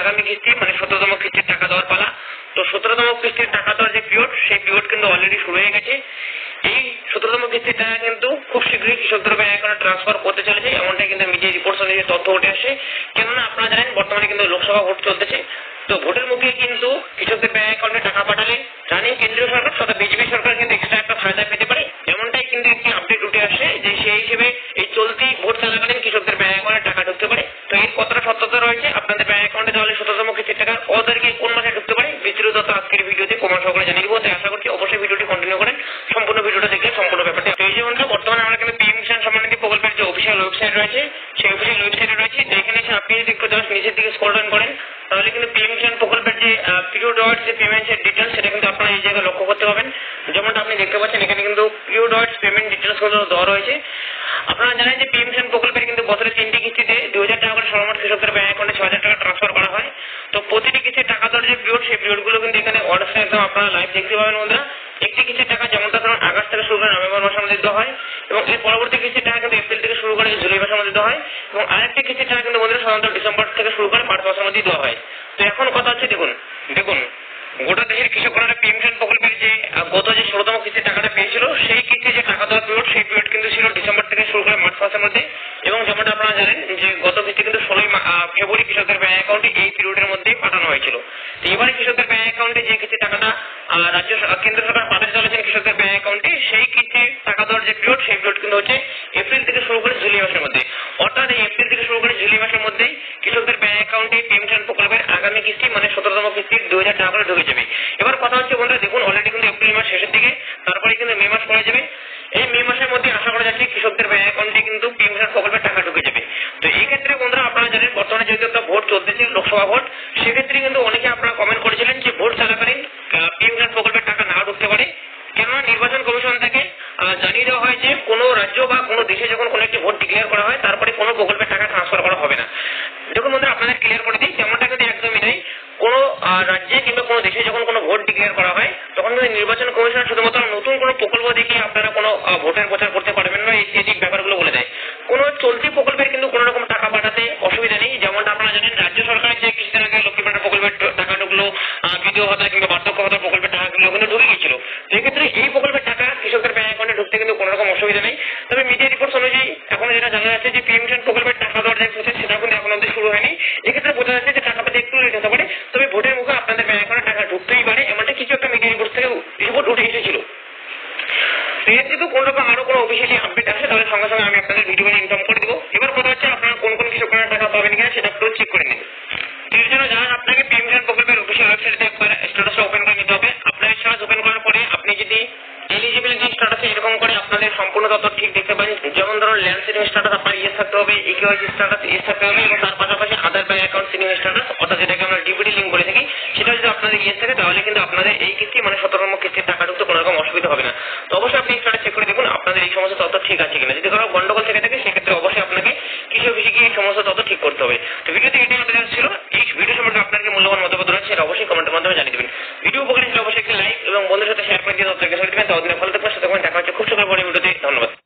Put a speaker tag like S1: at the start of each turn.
S1: আগামী কিস্তি মানে 17তম কিস্তির টাকা দেওয়ার পালা। তো 17তম কিস্তির টাকা দেওয়ার যে পিরিয়ড, সেই পিরিয়ড কিন্তু অলরেডি শুরু হয়ে গেছে। এই 17তম কিস্তির টাকা কিন্তু খুব শীঘ্রই কৃষকদের ব্যাংক অ্যাকাউন্টে ট্রান্সফার করতে চলেছে, এমনটাই কিন্তু মিডিয়া রিপোর্টস অনুযায়ী তথ্য উঠে আসে। কেননা আপনারা জানেন বর্তমানে কিন্তু লোকসভা ভোট চলতেছে। তো ভোটের মুখে কিন্তু কৃষকদের ব্যাংক অ্যাকাউন্টে টাকা পাঠালে রানিং কেন্দ্রীয় সরকার তথা বিজেপি সরকার কিন্তু এক্সট্রা একটা ফায়দা পেতে পারে, এমনটাই কিন্তু একটি আপডেট উঠে আসে যে সেই হিসেবে এই চলতি ভোট চলাকালীন কৃষকদের ব্যাংক অ্যাকাউন্টে টাকা ঢুকতে পারে। তো এর কতটা সত্যতা রয়েছে, আপনাদের ব্যাংক অ্যাকাউন্টে তাহলে 17তম কিস্তির টাকা কত তারিখে কোন মাসে ঢুকতে পারে, বিস্তারিত তথ্য আজকের ভিডিওতে প্রমাণ সহকারে জানিয়ে দিব। তাই আশা করছি অবশ্যই ভিডিওটি কন্টিনিউ করেন, সম্পূর্ণ ভিডিওটা দেখলে সম্পূর্ণ ব্যাপারটা। তো এই যে বন্ধুরা, বর্তমানে আমরা কিন্তু পিএম কিষাণ সম্মান নিধি প্রকল্পের যে অফিসিয়াল ওয়েবসাইট রয়েছে, সেই অফিসিয়াল ওয়েবসাইটে রয়েছে। যেখানে এসে আপনি যদি একটু জাস্ট নিচের দিকে স্ক্রল ডাউন করেন, তাহলে কিন্তু পিএম কিষাণ প্রকল্পের যে পিরিয়ড ওয়াইজ যে পেমেন্টের ডিটেলস, সেটা কিন্তু আপনারা এই জায়গায় লক্ষ্য করতে পারবেন। যেমনটা আপনি দেখতে পাচ্ছেন, এখানে কিন্তু পিরিয়ড ওয়াইজ পেমেন্ট ডিটেলস গুলো দেওয়া রয়েছে। আপনারা জানেন যে পিএম কিষাণ প্রকল্পের কিন্তু বছরে 3টি কিস্তিতে 2000 টাকা করে সর্বমোট কৃষকদের ব্যাংক অ্যাকাউন্টে 6000 টাকা ট্রান্সফার করা হয়। তো প্রতিটি কিস্তির টাকা দেওয়ার যে পিরিয়ড, সেই পিরিয়ড গুলো কিন্তু এখানে হোয়াটসঅ্যাপ একদম আপনারা লাইভ দেখতে পাবেন বন্ধুরা। একটি কিস্তির টাকা যেমনটা ধরুন আগস্ট থেকে শুরু করে নভেম্বর মাসের মধ্যে দেওয়া হয়, এবং এর পরবর্তী কিস্তির টাকা কিন্তু এপ্রিল থেকে শুরু করে জুলাই মাসের মধ্যে দেওয়া হয়, এবং আরেকটি কিস্তির টাকা কিন্তু বন্ধুরা সাধারণত ডিসেম্বর থেকে শুরু করে মার্চ মাসের মধ্যেই দেওয়া হয়। তো এখন কথা হচ্ছে, দেখুন গোটা দেশের কৃষকরা পিএম কিষাণ প্রকল্পের যে গত যে 16তম কিস্তির টাকাটা পেয়েছিল, সেই কিস্তি যে টাকা দেওয়ার পিরিয়ড, সেই পিরিয়ড কিন্তু ছিল ডিসেম্বর থেকে শুরু করে মার্চ মাসের মধ্যে। এবং যেমনটা আপনারা জানেন যে গত কিস্তি কিন্তু 16ই ফেব্রুয়ারি কৃষকদের ব্যাংক অ্যাকাউন্টে এই পিরিয়ডের মধ্যেই পাঠানো হয়েছিল। তো এবারে কৃষকদের ব্যাংক অ্যাকাউন্টে যে কিস্তি টাকাটা কেন্দ্র সরকার পাঠাতে চলেছেন কৃষকদের ব্যাংক অ্যাকাউন্টে, সেই কিস্তি টাকা দেওয়ার যে পিরিয়ড, সেই পিরিয়ড কিন্তু হচ্ছে এপ্রিল থেকে শুরু করে জুলাই মাসের মধ্যে। অর্থাৎ এই এপ্রিল থেকে শুরু করে জুলাই মাসের মধ্যেই কৃষকদের ব্যাংক অ্যাকাউন্টে পিএম কিষাণ প্রকল্পের আগামী কিস্তি মানে 17তম কিস্তির 2000 টাকা করে ঢুকে যাবে। এবার কথা হচ্ছে বন্ধুরা, দেখুন অলরেডি কিন্তু এপ্রিল মাস শেষের দিকে, তারপরে কিন্তু মে মাস পড়ে যাবে। এই মে মাসের মধ্যে আশা করা যাচ্ছে কৃষকদের ব্যাংক অ্যাকাউন্টে কিন্তু পিএম কিষাণ প্রকল্পের টাকা ঢুকে যাবে। তো এই ক্ষেত্রে বন্ধুরা, আপনারা জানেন বর্তমানে যেহেতু একটা ভোট চলতেছে, লোকসভা ভোট, সেক্ষেত্রে কিন্তু অনেকে আপনারা কমেন্ট করেছিলেন যে ভোট চলাকালীন পিএম কিষাণ প্রকল্পের টাকা না ঢুকতে পারে। কেননা নির্বাচন কমিশন থেকে জানিয়ে দেওয়া হয় যে কোনো রাজ্য বা কোনো দেশে যখন কোনো একটি ভোট ডিক্লেয়ার করা হয়, তারপরে কোনো প্রকল্পের টাকা ট্রান্সফার করা হবে না। দেখুন বন্ধুরা, আপনাদের ক্লিয়ার করে দিই, তেমনটা কিন্তু একদমই নেই। কোনো রাজ্যে কিংবা কোনো দেশে যখন কোনো ভোট ডিক্লেয়ার করা হয়, তখন কিন্তু নির্বাচন কমিশন শুধুমাত্র নতুন কোনো প্রকল্প দেখিয়ে আপনারা কোনো ভোটের প্রচার করতে পারবেন না, এই ব্যাপারগুলো বলে দেয়। কোনো চলতি প্রকল্পের কিন্তু কোনো রকম টাকা পাঠাতে অসুবিধা নেই। যেমনটা আপনারা জানেন রাজ্য সরকারের যে কিছুদিন আগে লক্ষ্মী ভান্ডার প্রকল্পের টাকা ঢুকলো, বিধবা ভাতা কিংবা বার্ধক্য ভাতা প্রকল্পের টাকাগুলো কিন্তু ঢুকে গিয়েছিল। সেক্ষেত্রে এই প্রকল্পের টাকা কৃষকদের ব্যাংক অ্যাকাউন্টে ঢুকতে কিন্তু কোনো রকম অসুবিধা নেই। তবে মিডিয়া রিপোর্টস অনুযায়ী এখন যেটা জানা যাচ্ছে যে পিএম কিষাণ প্রকল্পের টাকা দেওয়ার যে প্রসেস, সেটা কিন্তু এখন অবধি শুরু হয়নি। এক্ষেত্রে বোঝা যাচ্ছে যে টাকা পেতে একটু লেট হতে পারে, তবে ভোটের মুখে আপনাদের ব্যাংক অ্যাকাউন্টে টাকা ঢুকতেই পারে, এমনটা কিছু একটা মিডিয়া রিপোর্ট থেকে রিপোর্ট উঠে এসেছিল। এর যদি কোন রকম আরো কোনো অফিসিয়ালি আপডেট আসে, তাহলে সঙ্গে সঙ্গে আমি আপনাদের ভিডিও বানিয়ে ইনফর্ম করে দেবো। এবার কথা হচ্ছে আপনারা কোন কোন কৃষকরা টাকা পাবেন কিনা সেটা একটু চেক করে নিন। এর জন্য জানান আপনাকে পিএম কিষাণ প্রকল্পের অফিসিয়াল ওয়েবসাইটে একবার স্ট্যাটাসটা ওপেন করে নিতে হবে। আপনার স্ট্যাটাস ওপেন করার পরে আপনি যদি এলিজিবিলিটি স্ট্যাটাসে এরকম করে আপনাদের সম্পূর্ণ তথ্য ঠিক দেখতে পারেন, যেমন ধরুন ল্যান্ড সিলিং স্ট্যাটাস আপনার ইয়েস থাকতে হবে, ইকেওয়াইসি স্ট্যাটাস ইয়েস থাকতে হবে, এবং তার পাশাপাশি আধার ব্যাংক অ্যাকাউন্ট সিলিং স্ট্যাটাস, অর্থাৎ যেটাকে আমরা ডিবিটি লিঙ্ক বলে থাকি, সেটা যদি আপনাদের ইয়েস থাকে, তাহলে কিন্তু আপনাদের এই কিস্তি মানে 17তম কিস্তির টাকা ঢুকতে কোনো রকম অসুবিধা হবে না। তো অবশ্যই আপনি স্ট্যাটাস চেক করে দেখুন আপনাদের এই সমস্ত তথ্য ঠিক আছে কিনা। যদি কোনো গন্ডগোল থেকে থাকে, সেক্ষেত্রে অবশ্যই আপনাকে কৃষি অফিসে গিয়ে এই সমস্ত তথ্য ঠিক করতে হবে। তো ভিডিওতে এটাই আমাদের ছিল। এই ভিডিও সম্পর্কে আপনার কি মূল্যবান মতামত রয়েছে, সেটা অবশ্যই কমেন্টের মাধ্যমে জানিয়ে দেবেন। ভিডিও উপকারী হলে অবশ্যই একটি লাইক এবং বন্ধুদের সাথে শেয়ার করে দিয়ে তথ্যকে ছড়িয়ে দেবেন। ততদিনে ভালো থাকবেন, সুস্থ থাকবেন। দেখা হচ্ছে খুব শীঘ্রই পরের ভিডিওতে। ধন্যবাদ।